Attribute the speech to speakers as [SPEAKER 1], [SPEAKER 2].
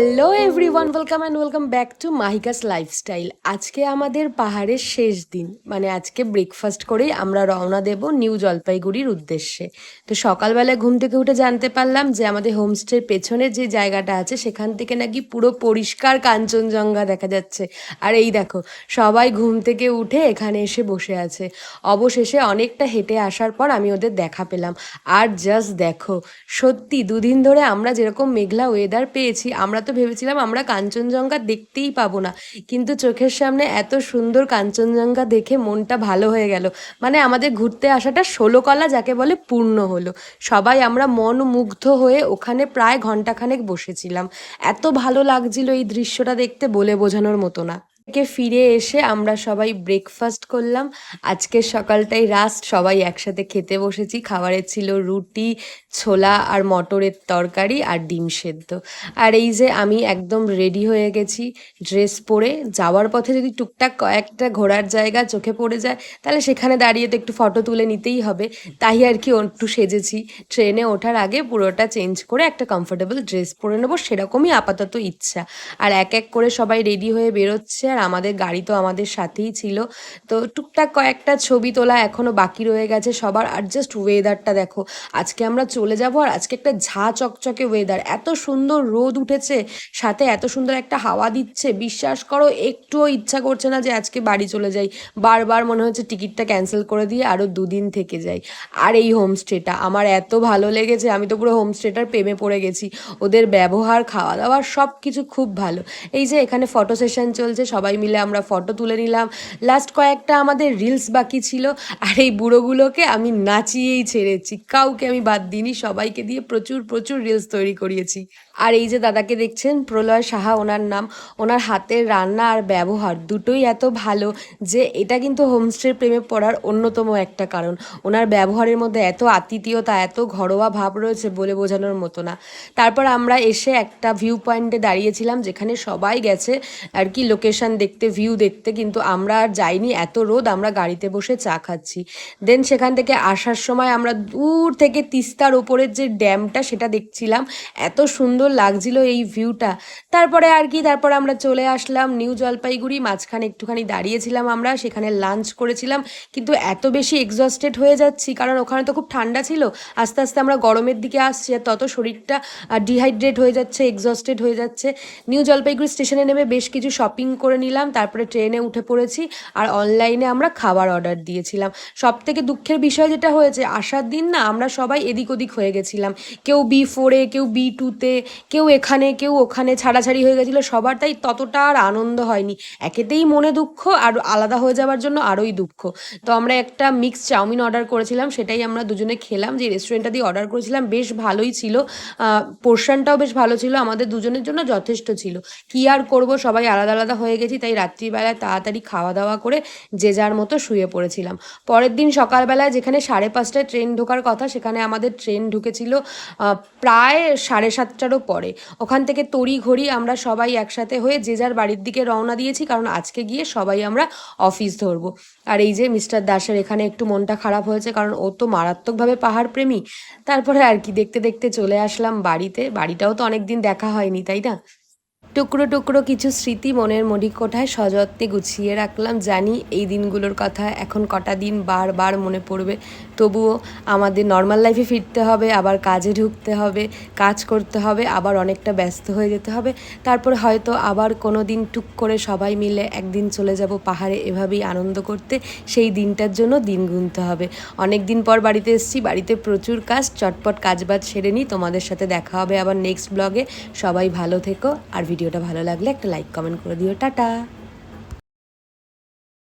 [SPEAKER 1] Hello everyone, welcome and welcome back to Mahika's lifestyle. আজকে আমাদের পাহাড়ের শেষ দিন, মানে আজকে ব্রেকফাস্ট করেই আমরা রওনা দেব নিউ জলপাইগুড়ির উদ্দেশ্যে। তো সকালবেলায় ঘুম থেকে উঠে জানতে পারলাম যে আমাদের হোমস্টের পেছনে যে জায়গাটা আছে সেখান থেকে নাকি পুরো পরিষ্কার কাঞ্চনজঙ্ঘা দেখা যাচ্ছে। আর এই দেখো, সবাই ঘুম থেকে উঠে এখানে এসে বসে আছে। অবশেষে অনেকটা হেঁটে আসার পর আমি ওদের দেখা পেলাম। আর জাস্ট দেখো, সত্যি দুদিন ধরে আমরা যেরকম মেঘলা ওয়েদার পেয়েছি, আমরা তো ভেবেছিলাম আমরা কাঞ্চনজঙ্ঘা দেখতেই পাবো না, কিন্তু চোখের সামনে এত সুন্দর কাঞ্চনজঙ্ঘা দেখে মনটা ভালো হয়ে গেল। মানে আমাদের ঘুরতে আসাটা 16 কলা যাকে বলে পূর্ণ হলো। সবাই আমরা মনমুগ্ধ হয়ে ওখানে প্রায় ঘন্টাখানেক বসেছিলাম। এত ভালো লাগছিল এই দৃশ্যটা দেখতে, বলে বোঝানোর মতো না। থেকে ফিরে এসে আমরা সবাই ব্রেকফাস্ট করলাম। আজকের সকালটাই রাস্ট, সবাই একসাথে খেতে বসেছি। খাবারের ছিল রুটি, ছোলা আর মটরের তরকারি আর ডিম সেদ্ধ। আর এই যে আমি একদম রেডি হয়ে গেছি ড্রেস পরে। যাওয়ার পথে যদি টুকটাক কয়েকটা ঘোরার জায়গা চোখে পড়ে যায় তাহলে সেখানে দাঁড়িয়ে তো একটু ফটো তুলে নিতেই হবে, তাই আর কি একটু সেজেছি। ট্রেনে ওঠার আগে পুরোটা চেঞ্জ করে একটা কমফোর্টেবল ড্রেস পরে নেবো, সেরকমই আপাতত ইচ্ছা। আর এক এক করে সবাই রেডি হয়ে বেরোচ্ছে, আর আমাদের গাড়ি তো আমাদের সাথেই ছিল। তো টুকটাক কয়েকটা ছবি তোলা এখনো বাকি রয়ে গেছে সবার। আর জাস্ট ওয়েদারটা দেখো, আজকে আমরা চলে যাব আর আজকে একটা ঝাঁ চকচকে ওয়েদার, এত সুন্দর রোদ উঠেছে, সাথে এত সুন্দর একটা হাওয়া দিচ্ছে, বিশ্বাস করো একটুও ইচ্ছা করছে না যে আজকে বাড়ি চলে যাই। বারবার মনে হচ্ছে টিকিটটা ক্যান্সেল করে দিয়ে আরও দুদিন থেকে যাই। আর এই হোমস্টেটা আমার এত ভালো লেগেছে, আমি তো পুরো হোমস্টেটার প্রেমে পড়ে গেছি। ওদের ব্যবহার, খাওয়া দাওয়া সব কিছু খুব ভালো। এই যে এখানে ফটো সেশন চলছে, সবাই মিলে আমরা ফটো তুলে নিলাম। লাস্ট কয়েকটা আমাদের রিলস বাকি ছিল, আর এই বুড়োগুলোকে আমি নাচিয়েই ছেড়েছি, কাউকে আমি বাদ দিইনি, সবাইকে দিয়ে প্রচুর প্রচুর রিলস তৈরি করিয়েছি। আর এই যে দাদাকে দেখছেন, প্রলয় সাহা ওনার নাম, ওনার হাতের রান্না আর ব্যবহার দুটোই এত ভালো যে এটা কিন্তু হোমস্টের প্রেমে পড়ার অন্যতম একটা কারণ। ওনার ব্যবহারের মধ্যে এত আতিথেয়তা, এত ঘরোয়া ভাব রয়েছে, বলে বোঝানোর মতো না। তারপর আমরা এসে একটা ভিউ পয়েন্টে দাঁড়িয়েছিলাম যেখানে সবাই গেছে আর কি লোকেশন দেখতে, ভিউ দেখতে, কিন্তু আমরা আর যাইনি, এত রোদ। আমরা গাড়িতে বসে চা খাচ্ছি। দেন সেখান থেকে আসার সময় আমরা দূর থেকে তিস্তার ওপরের যে ড্যামটা সেটা দেখছিলাম, এত সুন্দর লাগছিল এই ভিউটা। তারপরে আর কি, তারপরে আমরা চলে আসলাম নিউ জলপাইগুড়ি। মাঝখানে একটুখানি দাঁড়িয়েছিলাম আমরা, সেখানে লাঞ্চ করেছিলাম, কিন্তু এত বেশি এক্সস্টেড হয়ে যাচ্ছি কারণ ওখানে তো খুব ঠান্ডা ছিল। আস্তে আস্তে আমরা গরমের দিকে আসছি, আর তত শরীরটা ডিহাইড্রেট হয়ে যাচ্ছে, এক্সস্টেড হয়ে যাচ্ছে। নিউ জলপাইগুড়ি স্টেশনে নেমে বেশ কিছু শপিং করে নিলাম, তারপরে ট্রেনে উঠে পড়েছি। আর অনলাইনে আমরা খাবার অর্ডার দিয়েছিলাম। সব থেকে দুঃখের বিষয় যেটা হয়েছে, আসার দিন না আমরা সবাই এদিক ওদিক হয়ে গেছিলাম, কেউ B4-এ, কেউ B2-তে, কেউ এখানে কেউ ওখানে, ছাড়াছাড়ি হয়ে গেছিলো সবার, তাই ততটা আর আনন্দ হয়নি। একেতেই মনে দুঃখ, আর আলাদা হয়ে যাওয়ার জন্য আরোই দুঃখ। তো আমরা একটা মিক্স চাউমিন অর্ডার করেছিলাম, সেটাই আমরা দুজনে খেলাম। যে রেস্টুরেন্টটা দিয়ে অর্ডার করেছিলাম বেশ ভালোই ছিল, পোর্শনটাও বেশ ভালো ছিল, আমাদের দুজনের জন্য যথেষ্ট ছিল। কি আর করব, সবাই আলাদা আলাদা হয়ে গেছি, তাই রাত্রিবেলায় তাড়াতাড়ি খাওয়া দাওয়া করে যে যার মতো শুয়ে পড়েছিলাম। পরের দিন সকালবেলায় যেখানে 5:30টায় ট্রেন ঢোকার কথা, সেখানে আমাদের ট্রেন ঢুকেছিল প্রায় 7:30টারও পরে। ওখান থেকে তড়ি ঘড়ি আমরা সবাই একসাথে হয়ে যে যার বাড়ির দিকে রওনা দিয়েছি, কারণ আজকে গিয়ে সবাই আমরা অফিস ধরবো। আর এই যে মিস্টার দাসের এখানে একটু মনটা খারাপ হয়েছে, কারণ ও তো মারাত্মকভাবে পাহাড় প্রেমী। তারপরে আর কি দেখতে দেখতে চলে আসলাম বাড়িতে। বাড়িটাও তো অনেকদিন দেখা হয়নি, তাই না? টুকরো টুকরো কিছু স্মৃতি মনের মণিকোঠায় সযত্নে গুছিয়ে রাখলাম। জানি এই দিনগুলোর কথা এখন কটা দিন বারবার মনে পড়বে, তবুও আমাদের নর্মাল লাইফে ফিরতে হবে, আবার কাজে ঢুকতে হবে, কাজ করতে হবে, আবার অনেকটা ব্যস্ত হয়ে যেতে হবে। তারপরে হয়তো আবার কোনো দিন টুক করে সবাই মিলে একদিন চলে যাব পাহাড়ে, এভাবেই আনন্দ করতে। সেই দিনটার জন্য দিন গুনতে হবে। অনেক দিন পর বাড়িতে এসেছি, বাড়িতে প্রচুর কাজ, চটপট কাজবাজ সেরে নিই। তোমাদের সাথে দেখা হবে আবার নেক্সট ব্লগে। সবাই ভালো থেকো, আর ভিডিওটা ভালো লাগলে একটা লাইক কমেন্ট করে দিও। টাটা।